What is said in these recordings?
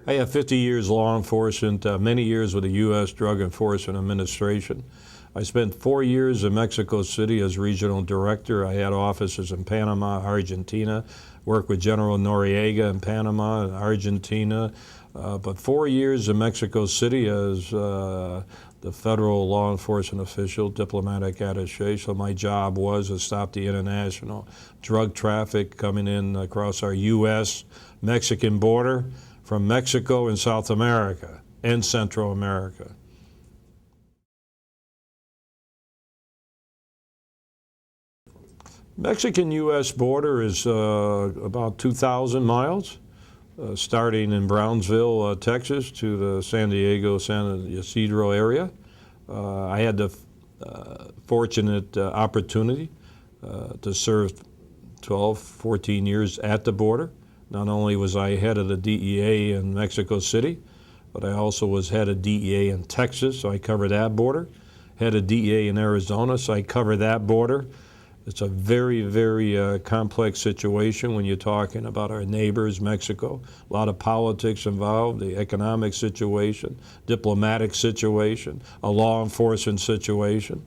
I have 50 years law enforcement, many years with the U.S. Drug Enforcement Administration. I spent 4 years in Mexico City as regional director. I had offices in Panama, Argentina, worked with General Noriega in Panama and Argentina, but 4 years in Mexico City as the federal law enforcement official, diplomatic attaché. So my job was to stop the international drug traffic coming in across our U.S.-Mexican border from Mexico and South America and Central America. Mexican-U.S. border is about 2,000 miles, starting in Brownsville, Texas, to the San Diego, San Ysidro area. I had the fortunate opportunity to serve 12, 14 years at the border. Not only was I head of the DEA in Mexico City, but I also was head of DEA in Texas, so I covered that border. Head of DEA in Arizona, so I covered that border. It's a very, very complex situation when you're talking about our neighbors, Mexico. A lot of politics involved, the economic situation, diplomatic situation, a law enforcement situation.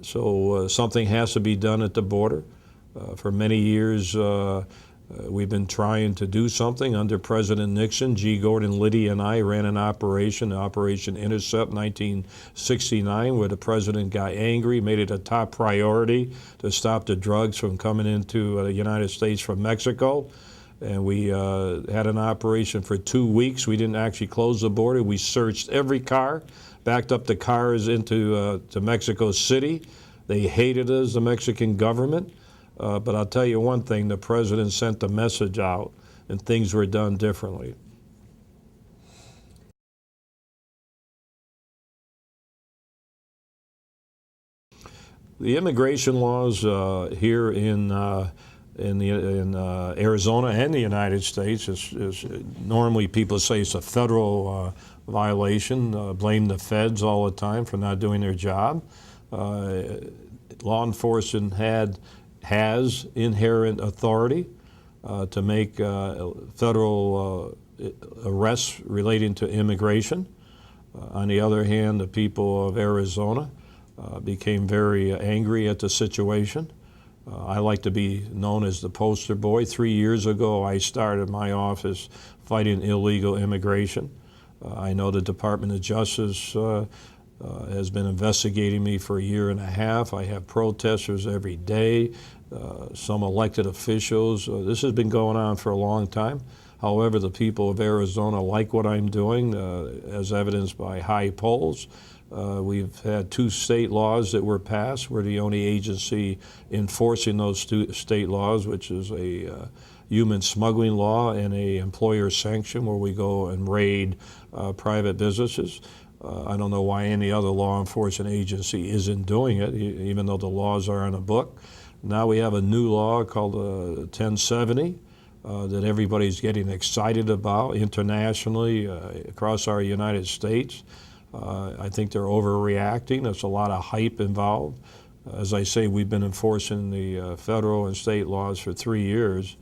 So something has to be done at the border. For many years, we've been trying to do something under President Nixon. G. Gordon Liddy and I ran an operation, Operation Intercept 1969, where the president got angry, made it a top priority to stop the drugs from coming into the United States from Mexico. And we had an operation for 2 weeks. We didn't actually close the border. We searched every car, backed up the cars into to Mexico City. They hated us, the Mexican government. But I'll tell you one thing, the president sent the message out and things were done differently. The immigration laws here in Arizona and the United States is normally people say it's a federal violation, blame the feds all the time for not doing their job. Law enforcement has inherent authority to make federal arrests relating to immigration. On the other hand, the people of Arizona became very angry at the situation. I like to be known as the poster boy. 3 years ago, I started my office fighting illegal immigration. I know the Department of Justice has been investigating me for 1.5 years. I have protesters every day, some elected officials. This has been going on for a long time. However, the people of Arizona like what I'm doing, as evidenced by high polls. We've had 2 state laws that were passed. We're the only agency enforcing those 2 state laws, which is a human smuggling law and a employer sanction where we go and raid private businesses. I don't know why any other law enforcement agency isn't doing it, even though the laws are in a book. Now we have a new law called 1070 that everybody's getting excited about internationally across our United States. I think they're overreacting. There's a lot of hype involved. As I say, we've been enforcing the federal and state laws for 3 years.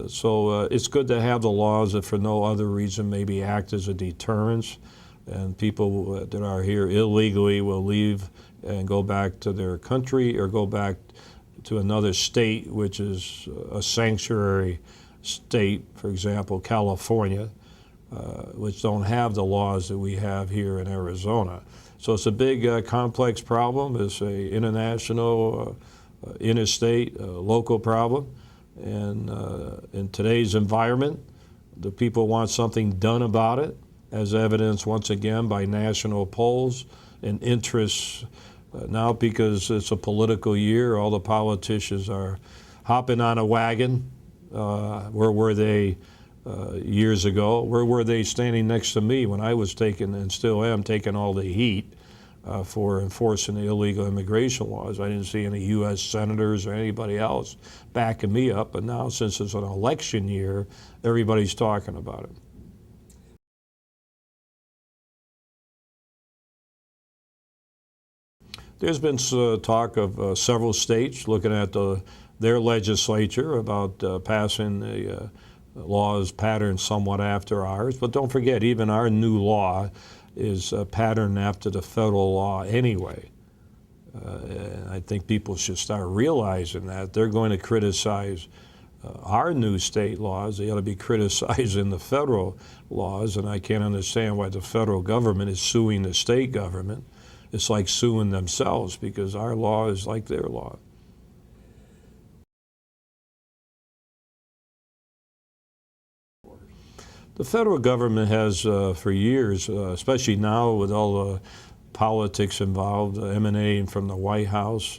So it's good to have the laws that for no other reason maybe act as a deterrence. And people that are here illegally will leave and go back to their country or go back to another state, which is a sanctuary state, for example, California, which don't have the laws that we have here in Arizona. So it's a big, complex problem. It's an international, interstate, local problem. And in today's environment, the people want something done about it, as evidenced once again by national polls and interests. Now, because it's a political year, all the politicians are hopping on a wagon. Where were they years ago? Where were they standing next to me when I was taking, and still am, taking all the heat for enforcing the illegal immigration laws? I didn't see any U.S. senators or anybody else backing me up, but now since it's an election year, everybody's talking about it. There's been talk of several states looking at their legislature about passing laws patterned somewhat after ours. But don't forget, even our new law is patterned after the federal law anyway. And I think people should start realizing that. They're going to criticize our new state laws. They ought to be criticizing the federal laws, and I can't understand why the federal government is suing the state government. It's like suing themselves, because our law is like their law. The federal government has for years, especially now with all the politics involved, emanating from the White House,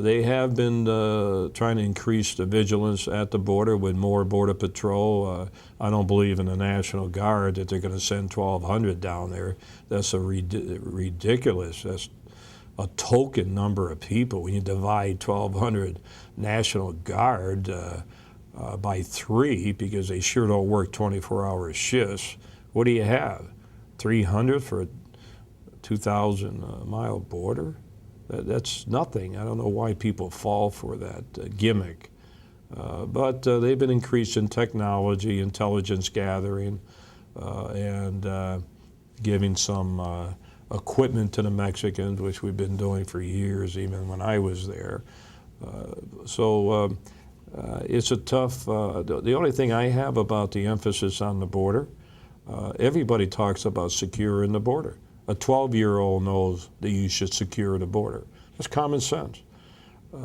they have been trying to increase the vigilance at the border with more Border Patrol. I don't believe in the National Guard that they're going to send 1,200 down there. That's ridiculous. That's a token number of people. When you divide 1,200 National Guard by 3, because they sure don't work 24-hour shifts, what do you have? 300 for a 2,000-mile border? That's nothing. I don't know why people fall for that gimmick. But they've been increasing technology, intelligence gathering, and giving some equipment to the Mexicans, which we've been doing for years, even when I was there. It's a tough, the only thing I have about the emphasis on the border, everybody talks about securing the border. A 12-year-old knows that you should secure the border. That's common sense.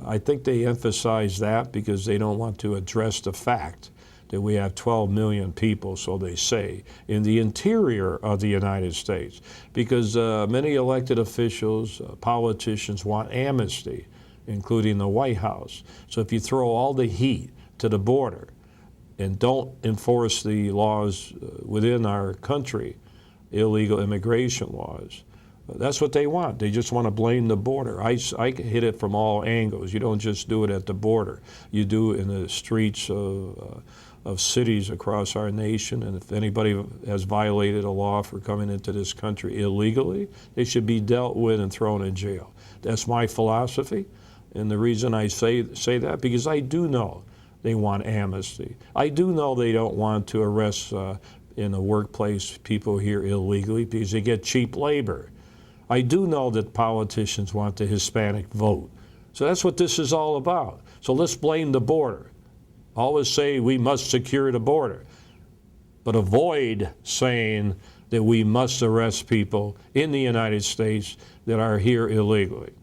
I think they emphasize that because they don't want to address the fact that we have 12 million people, so they say, in the interior of the United States, because many elected officials, politicians want amnesty, including the White House. So if you throw all the heat to the border and don't enforce the laws within our country, illegal immigration laws, that's what they want. They just want to blame the border. I hit it from all angles. You don't just do it at the border. You do it in the streets of cities across our nation, and if anybody has violated a law for coming into this country illegally, they should be dealt with and thrown in jail. That's my philosophy, and the reason I say that, because I do know they want amnesty. I do know they don't want to arrest in the workplace people here illegally because they get cheap labor. I do know that politicians want the Hispanic vote. So that's what this is all about. So let's blame the border. Always say we must secure the border, but avoid saying that we must arrest people in the United States that are here illegally.